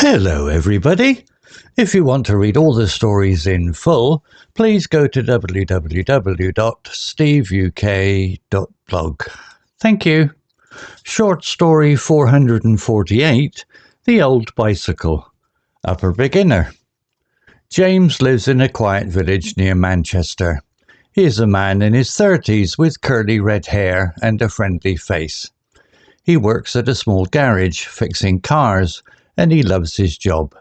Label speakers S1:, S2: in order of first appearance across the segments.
S1: Hello everybody! If you want to read all the stories in full, please go to www.steveuk.blog. Thank you. Short story 448, The Old Bicycle. Upper beginner. James lives in a quiet village near Manchester. He is a man in his 30s with curly red hair and a friendly face. He works at a small garage fixing cars, and he loves his job.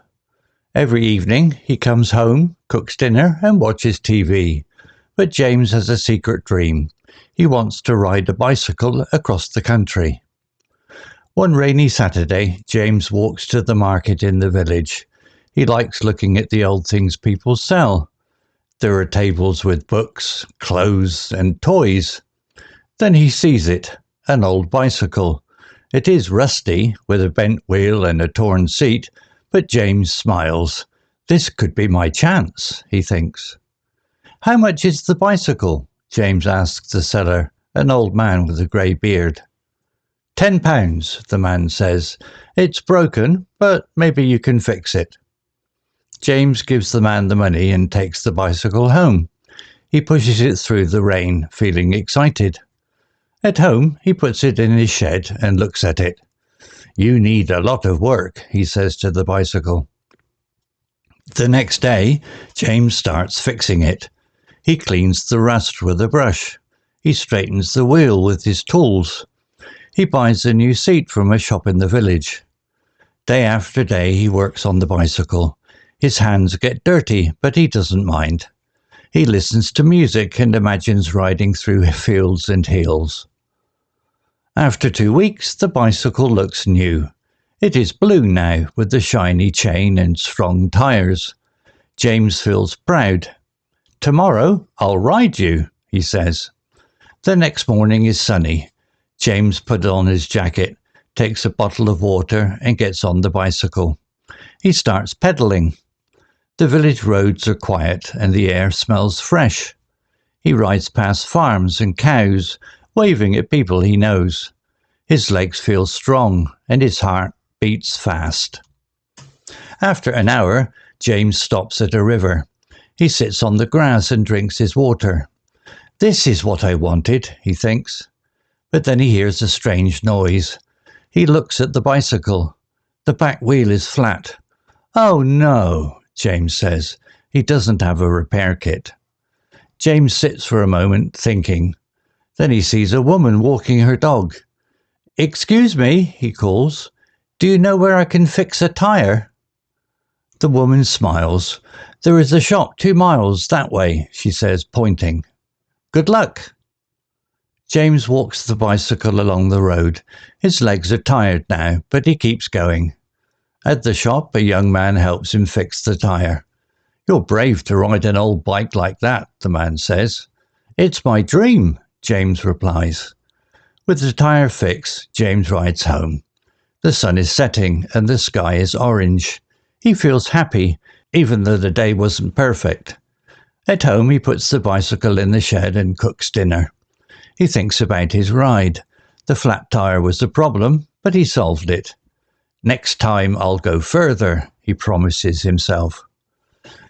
S1: Every evening he comes home, cooks dinner and watches TV. But James has a secret dream. He wants to ride a bicycle across the country. One rainy Saturday, James walks to the market in the village. He likes looking at the old things people sell. There are tables with books, clothes and toys. Then he sees it, an old bicycle. It is rusty, with a bent wheel and a torn seat, but James smiles. This could be my chance, he thinks. How much is the bicycle? James asks the seller, an old man with a grey beard. £10, the man says. It's broken, but maybe you can fix it. James gives the man the money and takes the bicycle home. He pushes it through the rain, feeling excited. At home, he puts it in his shed and looks at it. You need a lot of work, he says to the bicycle. The next day, James starts fixing it. He cleans the rust with a brush. He straightens the wheel with his tools. He buys a new seat from a shop in the village. Day after day, he works on the bicycle. His hands get dirty, but he doesn't mind. He listens to music and imagines riding through fields and hills. After 2 weeks, the bicycle looks new. It is blue now, with the shiny chain and strong tyres. James feels proud. Tomorrow, I'll ride you, he says. The next morning is sunny. James puts on his jacket, takes a bottle of water and gets on the bicycle. He starts pedalling. The village roads are quiet and the air smells fresh. He rides past farms and cows, waving at people he knows. His legs feel strong and his heart beats fast. After an hour, James stops at a river. He sits on the grass and drinks his water. This is what I wanted, he thinks. But then he hears a strange noise. He looks at the bicycle. The back wheel is flat. Oh no, James says. He doesn't have a repair kit. James sits for a moment, thinking. Then he sees a woman walking her dog. Excuse me, he calls. Do you know where I can fix a tyre? The woman smiles. There is a shop 2 miles that way, she says, pointing. Good luck. James walks the bicycle along the road. His legs are tired now, but he keeps going. At the shop, a young man helps him fix the tyre. You're brave to ride an old bike like that, the man says. It's my dream, James replies. With the tyre fixed, James rides home. The sun is setting and the sky is orange. He feels happy, even though the day wasn't perfect. At home, he puts the bicycle in the shed and cooks dinner. He thinks about his ride. The flat tyre was the problem, but he solved it. Next time I'll go further, he promises himself.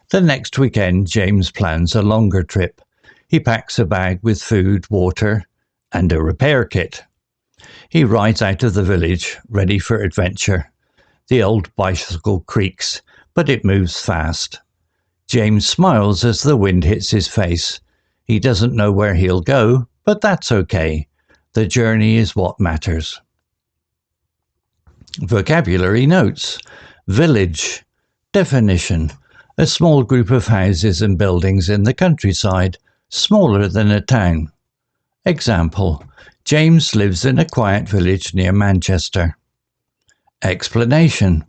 S1: The next weekend, James plans a longer trip. He packs a bag with food, water, and a repair kit. He rides out of the village, ready for adventure. The old bicycle creaks, but it moves fast. James smiles as the wind hits his face. He doesn't know where he'll go, but that's okay. The journey is what matters. Vocabulary notes. Village. Definition. A small group of houses and buildings in the countryside, smaller than a town. Example. James lives in a quiet village near Manchester. Explanation.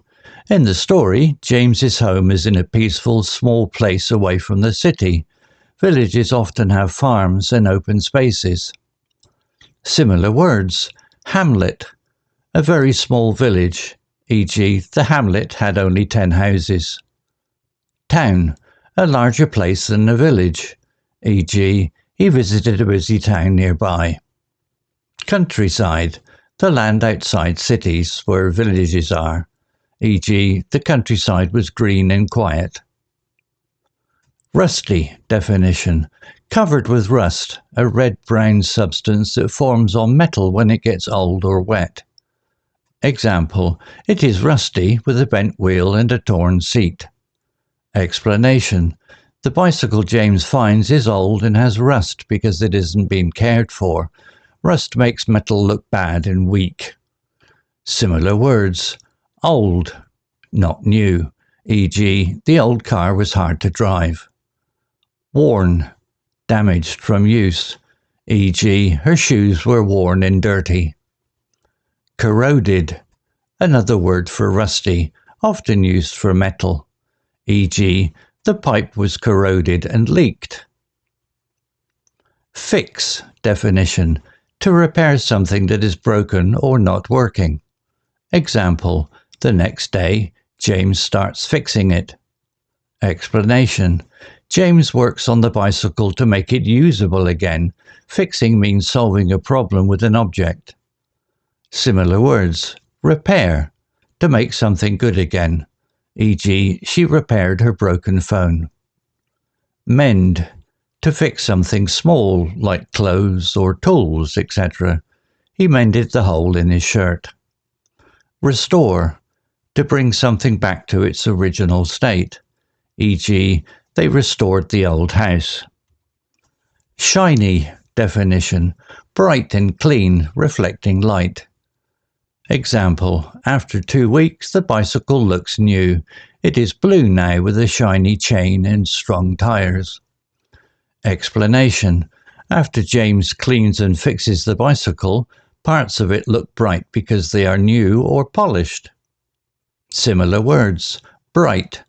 S1: In the story, James's home is in a peaceful, small place away from the city. Villages often have farms and open spaces. Similar words. Hamlet. A very small village, e.g. the hamlet had only 10 houses. Town. A larger place than a village, e.g. he visited a busy town nearby. Countryside. The land outside cities where villages are, e.g., the countryside was green and quiet. Rusty definition. Covered with rust, a red-brown substance that forms on metal when it gets old or wet. Example, it is rusty with a bent wheel and a torn seat. Explanation. The bicycle James finds is old and has rust because it hasn't been cared for. Rust makes metal look bad and weak. Similar words. Old, not new, e.g., the old car was hard to drive. Worn, damaged from use, e.g., her shoes were worn and dirty. Corroded, another word for rusty, often used for metal, e.g., the pipe was corroded and leaked. Fix definition. To repair something that is broken or not working. Example, the next day, James starts fixing it. Explanation. James works on the bicycle to make it usable again. Fixing means solving a problem with an object. Similar words. Repair. To make something good again. E.g., she repaired her broken phone. Mend. To fix something small, like clothes or tools, etc. He mended the hole in his shirt. Restore. To bring something back to its original state. E.g., they restored the old house. Shiny definition. Bright and clean, reflecting light. Example, after 2 weeks the bicycle looks new. It is blue now with a shiny chain and strong tires. Explanation. After James cleans and fixes the bicycle, parts of it look bright because they are new or polished. Similar words. Bright.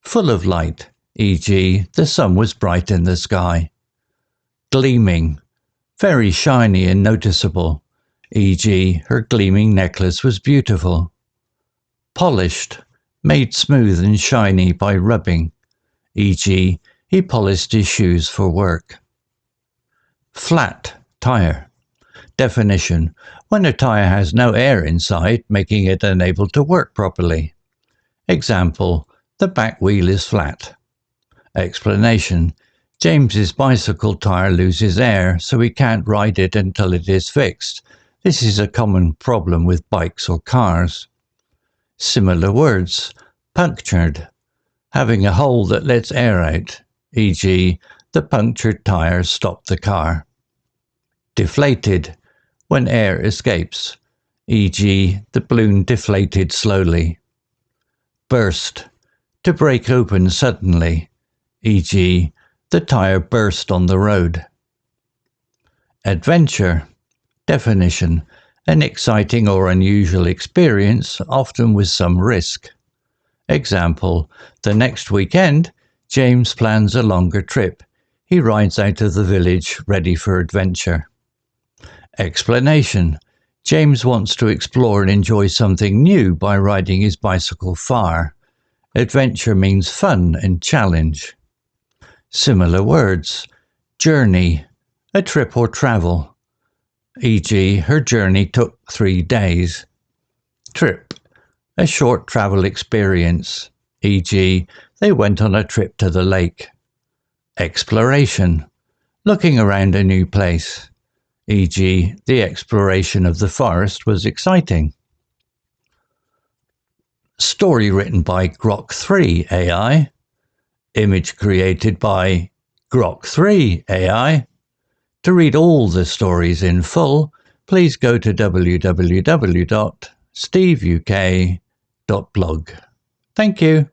S1: Full of light, e.g., the sun was bright in the sky. Gleaming. Very shiny and noticeable, e.g., her gleaming necklace was beautiful. Polished. Made smooth and shiny by rubbing, e.g., he polished his shoes for work. Flat tire. Definition. When a tire has no air inside, making it unable to work properly. Example, the back wheel is flat. Explanation. James's bicycle tire loses air, so he can't ride it until it is fixed. This is a common problem with bikes or cars. Similar words. Punctured. Having a hole that lets air out, e.g., the punctured tire stopped the car. Deflated. When air escapes, e.g., the balloon deflated slowly. Burst. To break open suddenly, e.g., the tire burst on the road. Adventure. Definition. An exciting or unusual experience, often with some risk. Example, the next weekend, James plans a longer trip. He rides out of the village ready for adventure. Explanation. James wants to explore and enjoy something new by riding his bicycle far. Adventure means fun and challenge. Similar words. Journey. A trip or travel. E.g., her journey took 3 days. Trip. A short travel experience, e.g., they went on a trip to the lake. Exploration. Looking around a new place, e.g., the exploration of the forest was exciting. Story written by Grok 3 AI. Image created by Grok 3 AI. To read all the stories in full, please go to www.steveuk.blog. Thank you.